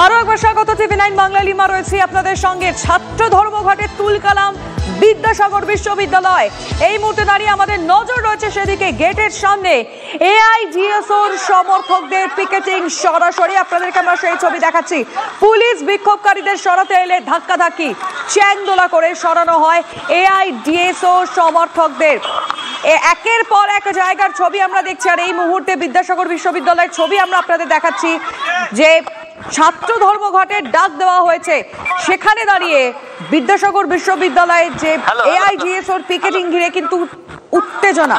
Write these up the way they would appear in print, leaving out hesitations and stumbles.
আরো একবার স্বাগত টিভি 9 বাংলা লিমা রয়েছে আপনাদের সঙ্গে। ছাত্র ধর্মঘটে তুলকালাম বিদ্যাসাগর বিশ্ববিদ্যালয়। এই মুহূর্তে দাঁড়িয়ে আমাদের নজর রয়েছে সেদিকে, গেটের সামনে এআইডিএসওর সমর্থকদের পিকেটিং। সরাসরি আপনাদেরকে আমরা সেই ছবি দেখাচ্ছি। পুলিশ বিক্ষোভকারীদের সরাতে এলে ধাক্কাধাক্কি, চ্যাংদোলা করে সরানো হয় এআইডিএসও সমর্থকদের। একের পর এক জায়গার ছবি আমরা দেখছি, আর এই মুহূর্তে বিদ্যাসাগর বিশ্ববিদ্যালয়ের ছবি আমরা আপনাদের দেখাচ্ছি যে ছাত্র ধর্মঘটের ডাক দেওয়া হয়েছে। সেখানে দাঁড়িয়ে বিদ্যাসাগর বিশ্ববিদ্যালয়ের যে এআইডিএসওর পিকেটিং ঘিরে কিন্তু উত্তেজনা।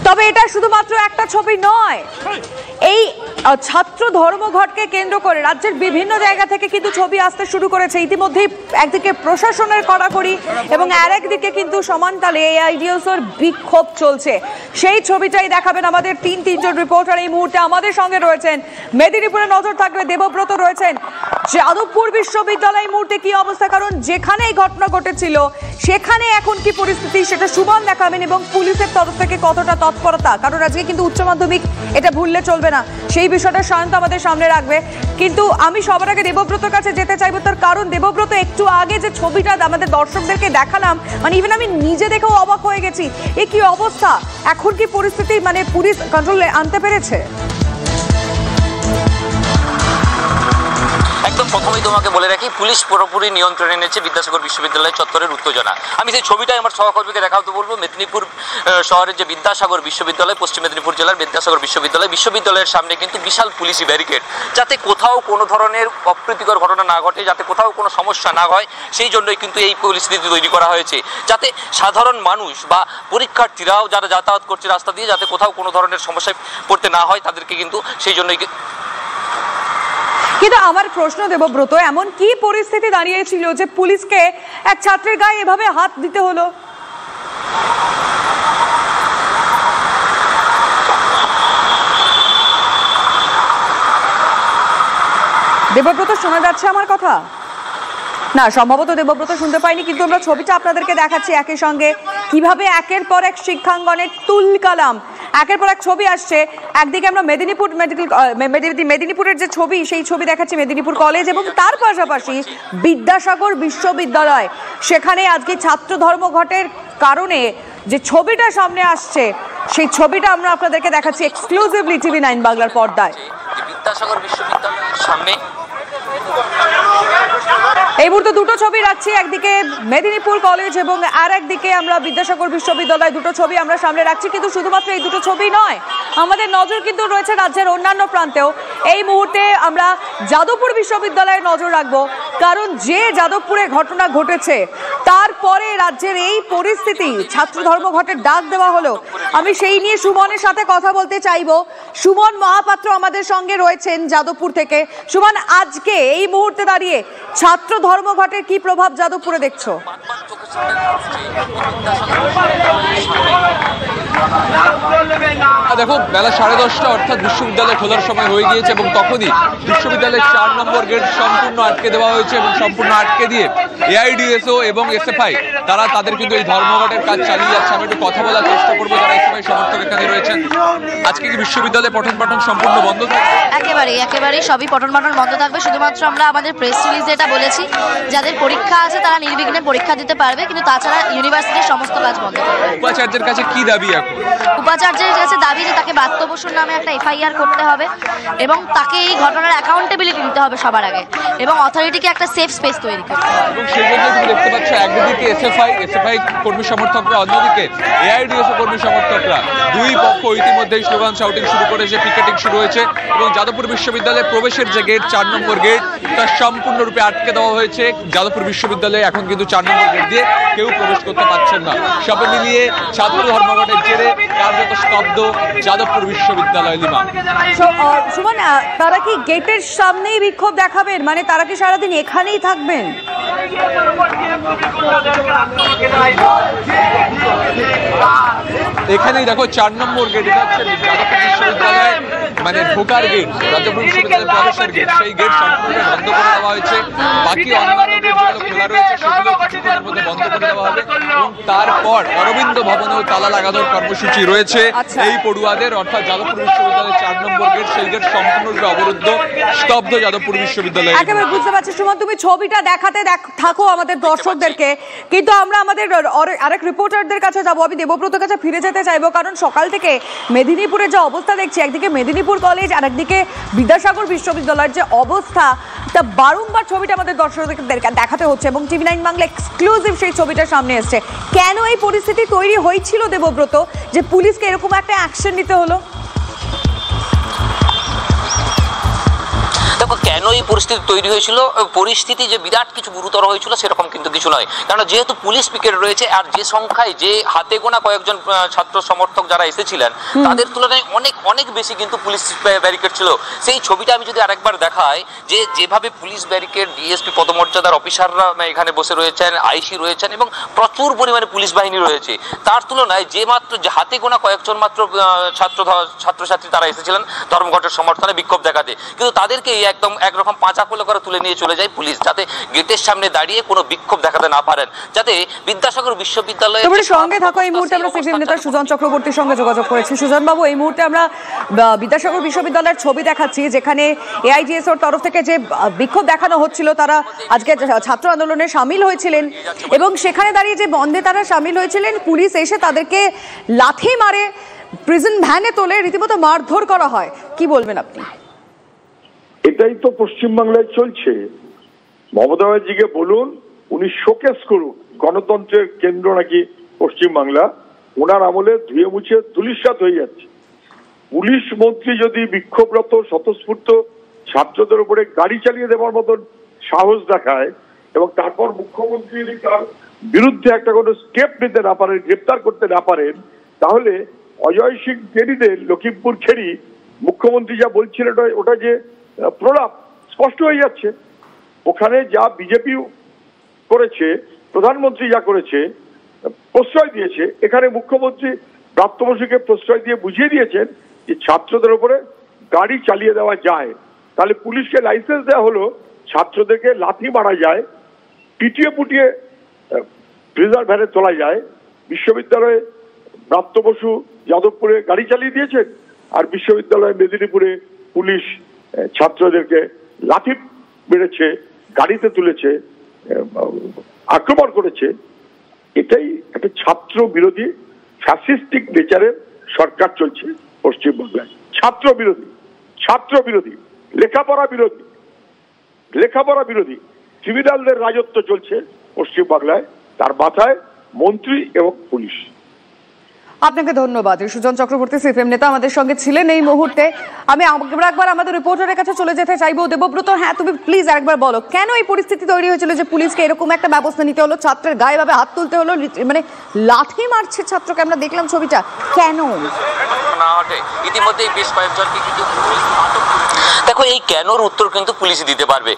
তবে এটা শুধুমাত্র একটা ছবি নয়, এই ছাত্র ধর্মঘটকে কেন্দ্র করে রাজ্যের বিভিন্ন জায়গা থেকে কিন্তু ছবি আসতে শুরু করেছে। ইতিমধ্যেই একদিকে প্রশাসনের কড়াকড়ি এবং আরেকদিকে কিন্তু সমান তালে এআইডিএসওর বিক্ষোভ চলছে। সেই ছবিটাই দেখাবেন আমাদের তিনজন রিপোর্টার এই মুহূর্তে আমাদের সঙ্গে রয়েছেন। মেদিনীপুরে নজর থাকবে দেবব্রত রয়েছেন। যাদবপুর বিশ্ববিদ্যালয় মুহূর্তে কি অবস্থা, কারণ যেখানে এই ঘটনা ঘটেছিল সেখানে এখন কি পরিস্থিতি সেটা সুমন দেখাবেন, এবং পুলিশের তরফ থেকে কতটা তৎপরতা, কারণ আজকে কিন্তু উচ্চ মাধ্যমিক, এটা ভুললে চলবে না, সেই বিষয়টা সায়ন্ত আমাদের সামনে রাখবে। কিন্তু আমি সবার আগে দেবব্রতর কাছে যেতে চাইবো, তার কারণ দেবব্রত একটু আগে যে ছবিটা আমাদের দর্শকদেরকে দেখালাম, মানে ইভেন আমি নিজে দেখেও অবাক হয়ে গেছি। এ কি অবস্থা, এখন কি পরিস্থিতি মানে পুলিশ কন্ট্রোলে আনতে পেরেছে? একদম প্রথমেই তোমাকে বলে রাখি, পুলিশ পুরোপুরি নিয়ন্ত্রণে এনেছে বিদ্যাসাগর বিশ্ববিদ্যালয় চত্বরের উত্তেজনা। আমি সেই ছবিটাই আমার সহকর্মীকে দেখাতে বলবো। মেদিনীপুর শহরের যে বিদ্যাসাগর বিশ্ববিদ্যালয়, পশ্চিম মেদিনীপুর জেলার বিদ্যাসাগর বিশ্ববিদ্যালয়ের সামনে কিন্তু বিশাল পুলিশি ব্যারিকেড, যাতে কোথাও কোনো ধরনের অপ্রীতিকর ঘটনা না ঘটে, যাতে কোথাও কোনো সমস্যা না হয়, সেই জন্যই কিন্তু এই পরিস্থিতি তৈরি করা হয়েছে, যাতে সাধারণ মানুষ বা পরীক্ষার্থীরাও যারা যাতায়াত করছে রাস্তা দিয়ে, যাতে কোথাও কোনো ধরনের সমস্যায় পড়তে না হয় তাদেরকে, কিন্তু সেই জন্যই। কিন্তু আমার প্রশ্ন দেবব্রত, এমন কি পরিস্থিতি দাঁড়িয়েছিল যে পুলিশকে এক ছাত্রের গায়ে এভাবে হাত দিতে হলো? দেবব্রত শোনা যাচ্ছে আমার কথা? না, সম্ভবত দেবব্রত শুনতে পাইনি, কিন্তু আমরা ছবিটা আপনাদেরকে দেখাচ্ছি একই সঙ্গে কিভাবে একের পর এক শিক্ষাঙ্গনের তুলকালাম, একের পর এক ছবি আসছে। একদিকে আমরা মেদিনীপুরের যে ছবি, সেই ছবি দেখাচ্ছি মেদিনীপুর কলেজ, এবং তার পাশাপাশি বিদ্যাসাগর বিশ্ববিদ্যালয়। সেখানে আজকে ছাত্র ধর্মঘটের কারণে যে ছবিটা সামনে আসছে, সেই ছবিটা আমরা আপনাদেরকে দেখাচ্ছি এক্সক্লুসিভলি টিভি 9 বাংলার পর্দায়। বিদ্যাসাগর বিশ্ববিদ্যালয়ের সামনে এই মুহূর্তে দুটো ছবি রাখছি, একদিকে মেদিনীপুর কলেজ এবং আর একদিকে আমরা বিদ্যাসাগর বিশ্ববিদ্যালয়। দুটো ছবি আমরা সামনে রাখছি, কিন্তু শুধুমাত্র এই দুটো ছবি নয়, আমাদের নজর কিন্তু রয়েছে রাজ্যের অন্যান্য প্রান্তেও। এই মুহূর্তে আমরা যাদবপুর বিশ্ববিদ্যালয়ে নজর রাখবো, কারণ যে যাদবপুরে ঘটনা ঘটেছে তারপরে রাজ্যের এই পরিস্থিতি, ছাত্র ধর্মঘটের ডাক দেওয়া হলো। আমি সেই নিয়ে সুমনের সাথে কথা বলতে চাইবো। সুমন মহাপাত্র আমাদের সঙ্গে রয়েছেন যাদবপুর থেকে। সুমন, আজকে এই মুহূর্তে দাঁড়িয়ে ছাত্র ধর্মঘটের কি প্রভাব যাদবপুরে দেখছো? দেখো, বেলা 10:30 অর্থাৎ বিশ্ববিদ্যালয় খোলার সময় হয়ে গিয়েছে, এবং তখনই বিশ্ববিদ্যালয়ের 4 নম্বর গেট সম্পূর্ণ আটকে দেওয়া হয়েছে, এবং সম্পূর্ণ আটকে দিয়ে এআইডিএসও এবং এসএফআই তারা তাদের কিন্তু এই ধর্মঘটের কাজ চালিয়ে যাচ্ছে। আমি একটু কথা বলার চেষ্টা করবো যারা এসএফআই সমর্থক এখানে রয়েছেন। আজকে কি বিশ্ববিদ্যালয়ে পঠন পাঠন সম্পূর্ণ বন্ধ থাকবে? একেবারেই সবই পঠন পাঠন বন্ধ থাকবে। শুধুমাত্র আমরা আমাদের প্রেস রিলিজে এটা বলেছি, যাদের পরীক্ষা আছে তারা নির্বিঘ্নে পরীক্ষা দিতে পারবে, কিন্তু তাছাড়া ইউনিভার্সিটির সমস্ত কাজ বন্ধ থাকবে। উপাচার্যের কাছে কি দাবি এখন? উপাচার্যের কাছে দাবি যে তাকে বাত্যবসর নামে একটা এফআইআর করতে হবে, এবং তাকে এই ঘটনার অ্যাকাউন্টেবিলিটি নিতে হবে সবার আগে, এবং অথরিটিকে একটা সেফ স্পেস তৈরি করতে হবে। এবং সেই জন্য তুমি দেখতে পাচ্ছ একদিকে এসএফআই কর্মী সমর্থকরা, অন্যদিকে এআইডিএসও কর্মী সমর্থকরা, দুই পক্ষ ইতিমধ্যেই স্লোগান শাউটিং শুরু করেছে, পিকেটিং শুরু হয়েছে, এবং যাদবপুর বিশ্ববিদ্যালয়ে প্রবেশের যে গেট 4 নম্বর গেট, তা সম্পূর্ণরূপে আটকে দেওয়া হয়েছে। যাদবপুর বিশ্ববিদ্যালয়ে এখন কিন্তু 4 নম্বর গেট দিয়ে কেউ প্রবেশ করতে পারছেন না। সবে মিলিয়ে ছাত্র ধর্মঘটের জেরে কার্যত স্তব্ধ যাদবপুর বিশ্ববিদ্যালয়। লিমা, সুমন, তারা কি গেটের সামনেই বিক্ষোভ দেখাবেন, মানে তারা কি সারাদিন এখানেই থাকবেন? এখানেই দেখো 4 নম্বর গেট, এটা হচ্ছে যাদবপুর বিশ্ববিদ্যালয় মানে ঢোকার গেট, যাদবপুর বিশ্ববিদ্যালয়ের প্রবেশের গেট, সেই গেট সম্পূর্ণ বন্ধ করে দেওয়া হয়েছে। বাকি অন্যান্য খোলা রয়েছে সেগুলো কিছুক্ষণের মধ্যে বন্ধ করে দেওয়া হবে এবং তারপর অরবিন্দ ভবনেও তালা লাগানোর কর্মসূচি রয়েছে এই পড়ুয়াদের, অর্থাৎ যাদবপুর বিশ্ববিদ্যালয়ের 4 নম্বর গেট, সেই গেট সম্পূর্ণরূপে অবরুদ্ধ, স্তব্ধ যাদবপুর বিশ্ববিদ্যালয়। একেবারে বুঝতে পারছি সুমন, তুমি ছবিটা দেখাতে থাকো আমাদের দর্শকদেরকে, কিন্তু আমরা আমাদের আরেক রিপোর্টারদের কাছে যাবো। আমি দেবব্রতের কাছে ফিরে যেতে চাইবো, কারণ সকাল থেকে মেদিনীপুরের যে অবস্থা দেখছি, একদিকে মেদিনীপুর কলেজ আর একদিকে বিদ্যাসাগর বিশ্ববিদ্যালয়ের যে অবস্থা, তা বারংবার ছবিটা আমাদের দর্শকদের দেখাতে হচ্ছে এবং টিভি 9 বাংলা এক্সক্লুসিভ সেই ছবিটা সামনে এসছে। কেন এই পরিস্থিতি তৈরি হয়েছিল দেবব্রত, যে পুলিশকে এরকম একটা অ্যাকশন নিতে হলো? দেখো কেন এই পরিস্থিতি তৈরি হয়েছিল, পরিস্থিতি যে বিরাট কিছু গুরুতর হয়েছিল সেরকম কিন্তু কিছু নয়, কারণ যেহেতু পুলিশ পিকেট রয়েছে আর যে সংখ্যায় যে হাতে গোনা কয়েকজন ছাত্র সমর্থক যারা এসেছিলেন তাদের তুলনায় অনেক অনেক বেশি কিন্তু পুলিশ ব্যারিকেড ছিল। সেই ছবিটা আমি যদি আরেকবার দেখাই, যে যেভাবে পুলিশ ব্যারিকেড, ডিএসপি পদমর্যাদার অফিসাররা এখানে বসে রয়েছেন, আইসি রয়েছেন এবং প্রচুর পরিমাণে পুলিশ বাহিনী রয়েছে, তার তুলনায় যে মাত্র যে হাতে গোনা কয়েকজন মাত্র ছাত্রছাত্রী তারা এসেছিলেন ধর্মঘটের সমর্থনে বিক্ষোভ দেখাতে, কিন্তু তাদেরকে একদম একরকম পাঁচা কোলে করে তুলে নিয়ে চলে যায় পুলিশ, যাতে গেটের সামনে দাঁড়িয়ে কোনো বিক্ষোভ দেখাতে না পারেন, যাতে বিদ্যাসাগর বিশ্ববিদ্যালয়ে। তোমার সঙ্গে থাকো, এই মুহূর্তে আমরা সিপিএম নেতা সুজন চক্রবর্তীর সঙ্গে যোগাযোগ করেছি। সুজন বাবু, এই মুহূর্তে আমরা বিদ্যাসাগর বিশ্ববিদ্যালয়ের ছবি দেখাচ্ছি, যেখানে এআইডিএসওর তরফ থেকে যে বিক্ষোভ দেখানো হচ্ছিল, তারা আজকে ছাত্র আন্দোলনে সামিল হয়েছিলেন এবং সেখানে দাঁড়িয়ে যে বন্ধে তারা সামিল হয়েছিলেন, পুলিশ এসে তাদেরকে লাথি মারে, প্রিজন ভ্যানে তোলে, রীতিমতো মারধর করা হয়। কি বলবেন আপনি? এটাই তো পশ্চিমবাংলায় চলছে। মমতা ব্যানার্জিকে বলুন, উনি শোকেস করুন, গণতন্ত্রের কেন্দ্র নাকি পশ্চিমবাংলা, ওনার আমলে ধুয়ে মুছে ধুলিস্যাৎ হয়ে যাচ্ছে। পুলিশ মন্ত্রী যদি বিক্ষোভরত স্বতঃস্ফূর্ত ছাত্রদের উপরে গাড়ি চালিয়ে দেওয়ার মতন সাহস দেখায় এবং তারপর মুখ্যমন্ত্রী যদি তার বিরুদ্ধে একটা কোনো স্টেপ নিতে না পারেন, গ্রেপ্তার করতে না পারেন, তাহলে অজয় সিং কেরিদের লখিমপুর খেরি মুখ্যমন্ত্রী যা বলছিলেন ওটা যে প্রলাপ স্পষ্ট হয়ে যাচ্ছে। ওখানে যা বিজেপি করেছে, প্রধানমন্ত্রী যা করেছে, প্রশ্রয় দিয়েছে, এখানে মুখ্যমন্ত্রী ব্রাত্য বসুকে প্রশ্রয় দিয়ে বুঝিয়ে দিয়েছেন যে ছাত্রদের উপরে গাড়ি চালিয়ে দেওয়া যায়। তাহলে পুলিশকে লাইসেন্স দেওয়া হলো, ছাত্রদেরকে লাথি মারা যায়, পিটিয়ে পুটিয়ে প্রিজন ভ্যানে তোলা যায়। বিশ্ববিদ্যালয়ে ব্রাত্য বসু যাদবপুরে গাড়ি চালিয়ে দিয়েছেন, আর বিশ্ববিদ্যালয়ে মেদিনীপুরে পুলিশ ছাত্রদেরকে লাথি মেরেছে, গাড়িতে তুলেছে, আক্রমণ করেছে। এটাই একটা ছাত্র বিরোধী ফ্যাসিস্টিক নেচারের সরকার চলছে পশ্চিমবাংলায়। ছাত্র বিরোধী, ছাত্র বিরোধী, লেখাপড়া বিরোধী, লেখাপড়া বিরোধী ক্রিমিনালদের রাজত্ব চলছে পশ্চিমবাংলায়, তার মাথায় মন্ত্রী এবং পুলিশ। আপনাকে ধন্যবাদ। সুজন চক্রবর্তী সিপিএম নেতা আমাদের সঙ্গে ছিলেন এই মুহূর্তে। আমি একবার আমাদের রিপোর্টারের কাছে চলে যেতে চাইবো। দেবব্রত, হ্যাঁ তুমি প্লিজ আরেকবার বলো, কেন এই পরিস্থিতি তৈরি হয়েছিল যে পুলিশকে এরকম একটা ব্যবস্থা নিতে হলো, ছাত্রের গায়ে ভাবে হাত তুলতে হলো, মানে লাঠি মারছে ছাত্রকে, আমরা দেখলাম ছবিটা, কেন না হটে? ইতিমধ্যেই বেশ কয়েকজনকে কিন্তু দেখো, এই কেনর উত্তর কিন্তু পুলিশ দিতে পারবে,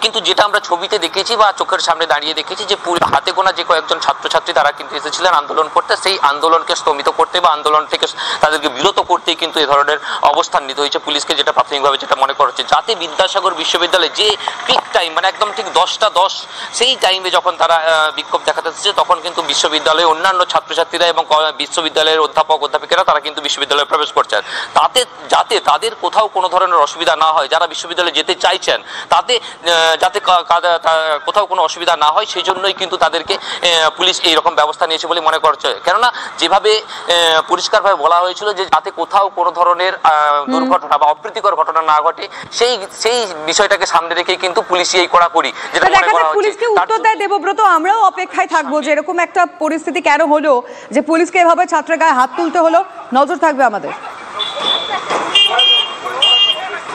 কিন্তু যেটা আমরা ছবিতে দেখেছি বা চোখের সামনে দাঁড়িয়ে দেখেছি, যে হাতে গোনা যে কয়েকজন ছাত্রছাত্রী তারা কিন্তু এসেছিলেন আন্দোলন করতে, সেই আন্দোলনকে স্তমিত করতে বা আন্দোলন থেকে তাদেরকে বিরত করতেই কিন্তু এই ধরনের অবস্থান নিতে হয়েছে পুলিশকে, যেটা প্রাথমিকভাবে যেটা মনে করা হচ্ছে, যাতে বিদ্যাসাগর বিশ্ববিদ্যালয়ে যে পিক টাইম, মানে একদম ঠিক 10টা 10 সেই টাইমে যখন তারা বিক্ষোভ দেখাতে এসেছে, তখন কিন্তু বিশ্ববিদ্যালয়ে অন্যান্য ছাত্রছাত্রীরা এবং বিশ্ববিদ্যালয়ের অধ্যাপক অধ্যাপিকারা তারা কিন্তু বিশ্ববিদ্যালয়ে প্রবেশ করছেন, তাতে যাতে তাদের কোথাও কোনো ধরনের অসুবিধা না হয়, যারা বিশ্ববিদ্যালয়ে যেতে চাইছেন তাতে যাতে কোথাও কোনো অসুবিধা না হয়, সেই জন্যই কিন্তু তাদেরকে পুলিশ এইরকম ব্যবস্থা নিয়েছে বলে মনে করছে। কেননা যেভাবে পরিষ্কারভাবে বলা হয়েছিল যে যাতে কোথাও কোনো ধরনের দুর্ঘটনা বা অপ্রীতিকর ঘটনা না ঘটে, সেই বিষয়টাকে সামনে রেখে কিন্তু পুলিশ এই কড়াকড়ি যেটা মনে করা হচ্ছে। পুলিশকে উত্তর দেয় দেবব্রত, আমরাও অপেক্ষায় থাকবো যে এরকম একটা পরিস্থিতি কেন হলো, যে পুলিশকে এভাবে ছাত্রের গায়ে হাত তুলতে হলো, নজর থাকবে আমাদের।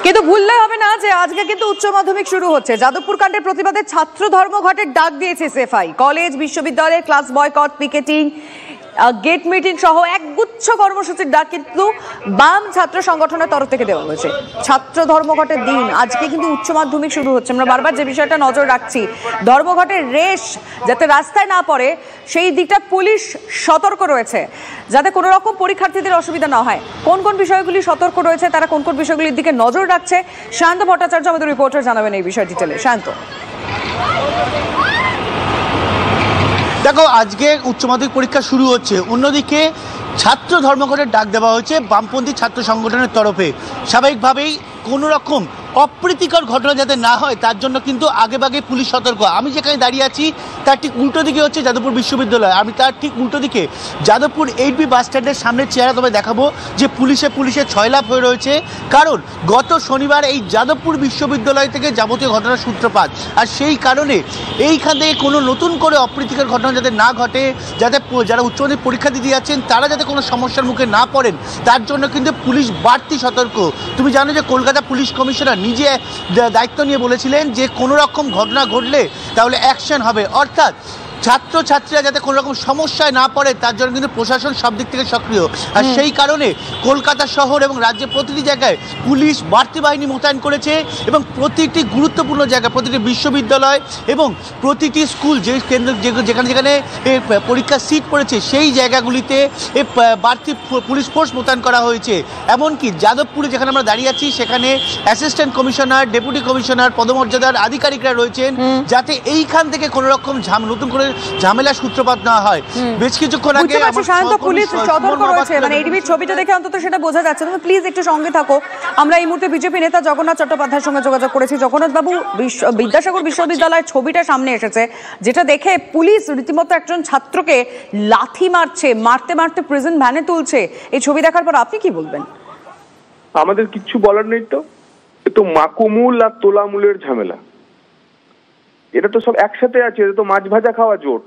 কিন্তু ভুললে হবে না যে আজকে কিন্তু উচ্চ মাধ্যমিক শুরু হচ্ছে। যাদবপুর কাণ্ডের প্রতিবাদে ছাত্র ধর্মঘটের ডাক দিয়েছে এসএফআই। কলেজ, বিশ্ববিদ্যালয়ের class boycott, picketing, gate meeting সহ একগুচ্ছ কর্মসূচির ডাক কিন্তু বাম ছাত্র সংগঠনের তরফ থেকে দেওয়া হয়েছে। ছাত্র ধর্মঘটের দিন আজকে কিন্তু উচ্চ মাধ্যমিক শুরু হচ্ছে। আমরা বারবার যে বিষয়টা নজর রাখছি, ধর্মঘটের রেশ যাতে রাস্তায় না পড়ে সেই দিকটা পুলিশ সতর্ক রয়েছে, যাতে কোনো রকম পরীক্ষার্থীদের অসুবিধা না হয়। কোন কোন বিষয়গুলি সতর্ক রয়েছে, তারা কোন কোন বিষয়গুলির দিকে নজর রাখছে, শান্ত ভট্টাচার্য আমাদের রিপোর্টার জানাবেন এই বিষয় ডিটেলে। শান্ত। দেখো, আজকে উচ্চ মাধ্যমিক পরীক্ষা শুরু হচ্ছে, অন্যদিকে ছাত্র ধর্মঘটের ডাক দেওয়া হয়েছে বামপন্থী ছাত্র সংগঠনের তরফে। স্বাভাবিকভাবেই কোনো রকম অপ্রীতিকর ঘটনা যাতে না হয় তার জন্য কিন্তু আগেভাগে পুলিশ সতর্ক। আমি যেখানে দাঁড়িয়ে আছি তার ঠিক উল্টো দিকে হচ্ছে যাদবপুর বিশ্ববিদ্যালয়, আমি তার ঠিক উল্টো দিকে যাদবপুর 8B বাস স্ট্যান্ডের সামনের চেহারা তবে দেখাবো যে পুলিশে ছয়লাভ হয়ে রয়েছে। কারণ গত শনিবার এই যাদবপুর বিশ্ববিদ্যালয় থেকে যাবতীয় ঘটনার সূত্রপাত, আর সেই কারণে এইখান থেকে কোনো নতুন করে অপ্রীতিকর ঘটনা যাতে না ঘটে, যাতে যারা উচ্চ মাধ্যমিক পরীক্ষা দিতে যাচ্ছেন তারা যাতে কোনো সমস্যার মুখে না পড়েন, তার জন্য কিন্তু পুলিশ বাড়তি সতর্ক। তুমি জানো যে কলকাতা পুলিশ কমিশনার নিজে দায়িত্ব নিয়ে বলেছিলেন যে কোনো রকম ঘটনা ঘটলে তাহলে অ্যাকশন হবে, অর্থাৎ ছাত্রছাত্রীরা যাতে কোনো রকম সমস্যায় না পড়ে তার জন্য কিন্তু প্রশাসন সব দিক থেকে সক্রিয়। আর সেই কারণে কলকাতা শহর এবং রাজ্যের প্রতিটি জায়গায় পুলিশ বাড়তি বাহিনী মোতায়েন করেছে এবং প্রতিটি গুরুত্বপূর্ণ জায়গায়, প্রতিটি বিশ্ববিদ্যালয় এবং প্রতিটি স্কুল যে কেন্দ্র যেখানে পরীক্ষার সিট পড়েছে সেই জায়গাগুলিতে বাড়তি পুলিশ ফোর্স মোতায়েন করা হয়েছে। এমনকি যাদবপুরে যেখানে আমরা দাঁড়িয়ে আছি সেখানে অ্যাসিস্ট্যান্ট কমিশনার, ডেপুটি কমিশনার, পদমর্যাদার আধিকারিকরা রয়েছেন, যাতে এইখান থেকে কোনো রকম নতুন করে ঝামেলা সূত্রপাত না হয়। বেশ কিছুক্ষণ আগে পুলিশ সতর্ক রয়েছে, মানে এডিবির ছবিটা দেখে অন্তত সেটা বোঝা যাচ্ছে। তুমি প্লিজ একটু সঙ্গে থাকো। আমরা এই মুহূর্তে বিজেপি নেতা জগন্নাথ চট্টোপাধ্যায়ের সঙ্গে যোগাযোগ করেছি। জগন্নাথ বাবু, বিদ্যাসাগর বিশ্ববিদ্যালয়ের ছবিটা সামনে এসেছে, যেটা দেখে পুলিশ রীতিমতো একজন ছাত্রকে লাথি মারছে, মারতে মারতে প্রিজন ভ্যানে তুলছে। এই ছবি দেখার পর আপনি কি বলবেন? আমাদের কিচ্ছু বলার নেই, তো মাকুমুল আর তোলামুলের ঝামেলা, এটা তো সব একসাথে আছে, এটা তো মাছ ভাজা খাওয়া জোট,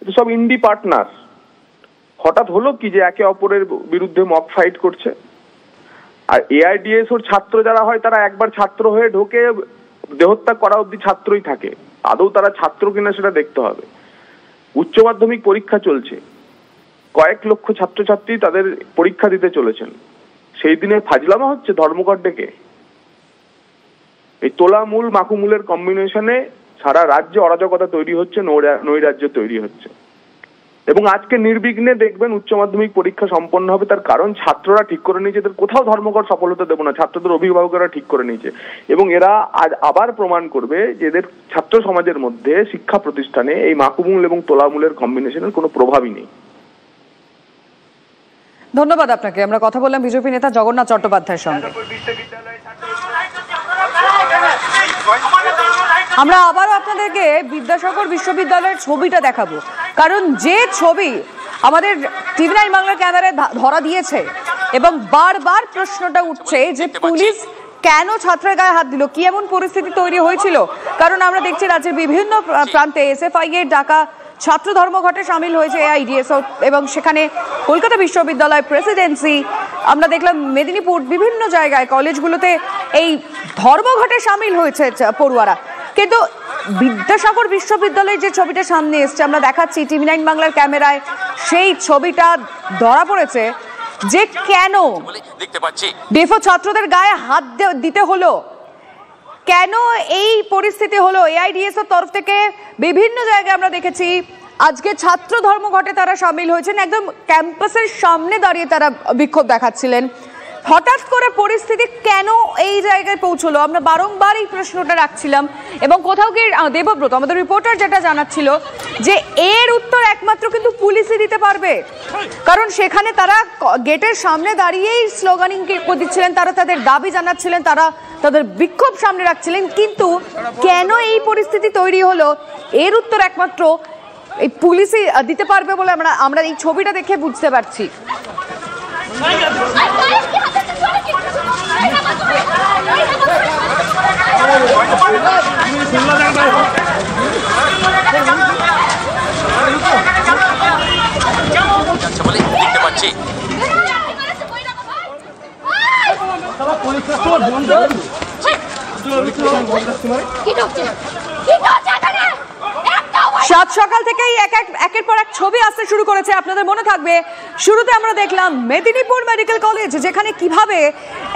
এটা সব ইন্ডি পার্টনার। হঠাৎ হলো কি যে একে অপরের বিরুদ্ধে মক ফাইট করছে। আর এআইডিএস ওর ছাত্র যারা হয় তারা একবার ছাত্র হয়ে ঢোকে, দেহত্যাগ করা অব্দি ছাত্রই থাকে, আদৌ তারা ছাত্র কিনা সেটা দেখতে হবে। উচ্চ মাধ্যমিক পরীক্ষা চলছে, কয়েক লক্ষ ছাত্রছাত্রী তাদের পরীক্ষা দিতে চলেছেন, সেই দিনে ফাজলামা হচ্ছে ধর্মঘট ডেকে। এই তোলামূল মাকুমুলের কম্বিনেশনে সারা রাজ্যে অরাজকতা তৈরি হচ্ছে, নৈরাজ্য তৈরি হচ্ছে। এবং আজকে নির্বিঘ্নে দেখবেন উচ্চ মাধ্যমিক পরীক্ষা সম্পন্ন হবে, তার কারণ ছাত্ররা ঠিক করে নিয়েছে এদের কোথাও ধর্মঘট সফল হতে দেবো না, ছাত্রদের অভিভাবকেরা ঠিক করে নিয়েছে। এবং এরা আজ আবার প্রমাণ করবে যে এদের ছাত্র সমাজের মধ্যে শিক্ষা প্রতিষ্ঠানে এই মাকুমুল এবং তোলামূলের কম্বিনেশনের কোনো প্রভাবই নেই। ধন্যবাদ আপনাকে। আমরা কথা বললাম বিজেপি নেতা জগন্নাথ চট্টোপাধ্যায়ের সঙ্গে। আমরা আবারও আপনাদেরকে বিদ্যাসাগর বিশ্ববিদ্যালয়ের ছবিটা দেখাবো, কারণ যে ছবি আমাদের টিভি9 বাংলার ক্যামেরায় ধরা দিয়েছে এবং বারবার প্রশ্নটা উঠছে যে পুলিশ কেন ছাত্রের গায়ে হাত দিল, কি এমন পরিস্থিতি তৈরি হয়েছিল। কারণ আমরা দেখছি রাজ্যের বিভিন্ন প্রান্তে এসএফআই এর ডাকা ছাত্র ধর্মঘটে সামিল হয়েছে এআইডিএসও, এবং সেখানে কলকাতা বিশ্ববিদ্যালয়, প্রেসিডেন্সি, আমরা দেখলাম মেদিনীপুর, বিভিন্ন জায়গায় কলেজগুলোতে এই ধর্মঘটে সামিল হয়েছে পড়ুয়ারা। কিন্তু বিদ্যাসাগর বিশ্ববিদ্যালয়ের যে ছবিটা সামনে এসছে, আমরা দেখাচ্ছি টিভি9 বাংলার ক্যামেরায়, সেই ছবিটা ধরা পড়েছে যে কেন ডিএফও ছাত্রদের গায়ে হাত দিতে হলো, কেন এই পরিস্থিতি হলো। এআইডিএস এর তরফ থেকে বিভিন্ন জায়গায় আমরা দেখেছি আজকে ছাত্র ধর্মঘটে তারা সামিল হয়েছেন, একদম ক্যাম্পাসের সামনে দাঁড়িয়ে তারা বিক্ষোভ দেখাচ্ছিলেন। হঠাৎ করে পরিস্থিতি কেন এই জায়গায় পৌঁছলো, আমরা বারংবার এই প্রশ্নটা রাখছিলাম। এবং কোথাও গিয়ে দেবব্রত আমাদের রিপোর্টার যেটা জানাচ্ছিল যে এর উত্তর একমাত্র কিন্তু পুলিশই দিতে পারবে, কারণ সেখানে তারা গেটের সামনে দাঁড়িয়েই স্লোগানিং দিচ্ছিলেন, তারা তাদের দাবি জানাচ্ছিলেন, তারা তাদের বিক্ষোভ সামনে রাখছিলেন। কিন্তু কেন এই পরিস্থিতি তৈরি হলো এর উত্তর একমাত্র এই পুলিশই দিতে পারবে বলে আমরা এই ছবিটা দেখে বুঝতে পারছি। দেখতে পাচ্ছি সাত সকাল থেকেই একের পর এক ছবি আসতে শুরু করেছে। আপনাদের মনে থাকবে শুরুতে আমরা দেখলাম মেদিনীপুর মেডিকেল কলেজ, যেখানে কিভাবে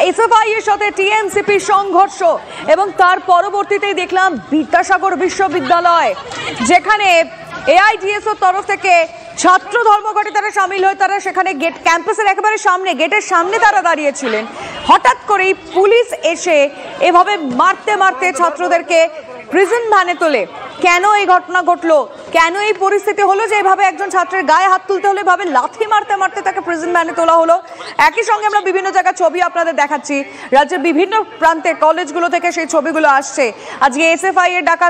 এসএফআই এর সাথে টিএমসিপি সংঘর্ষ, এবং তার পরবর্তীতেই দেখলাম বিদ্যাসাগর বিশ্ববিদ্যালয়, যেখানে এআইডিএস এর তরফ থেকে ছাত্র ধর্মঘটে তারা সামিল হয়ে তারা সেখানে গেট ক্যাম্পাসের একেবারে সামনে, গেটের সামনে তারা দাঁড়িয়েছিলেন। হঠাৎ করেই পুলিশ এসে এভাবে মারতে মারতে ছাত্রদেরকে প্রিজন ভ্যানে তোলে। কেন এই ঘটনা ঘটলো, কেন এই পরিস্থিতি হলো যে এভাবে একজন ছাত্রের গায়ে হাত তুলতে হলে এভাবে লাথি মারতে মারতে তাকে প্রিজন ভ্যানে তোলা হলো? একই সঙ্গে আমরা বিভিন্ন জায়গায় ছবি আপনাদের দেখাচ্ছি, রাজ্যের বিভিন্ন প্রান্তে কলেজগুলো থেকে সেই ছবিগুলো আসছে। আজকে এসএফআই এর ডাকা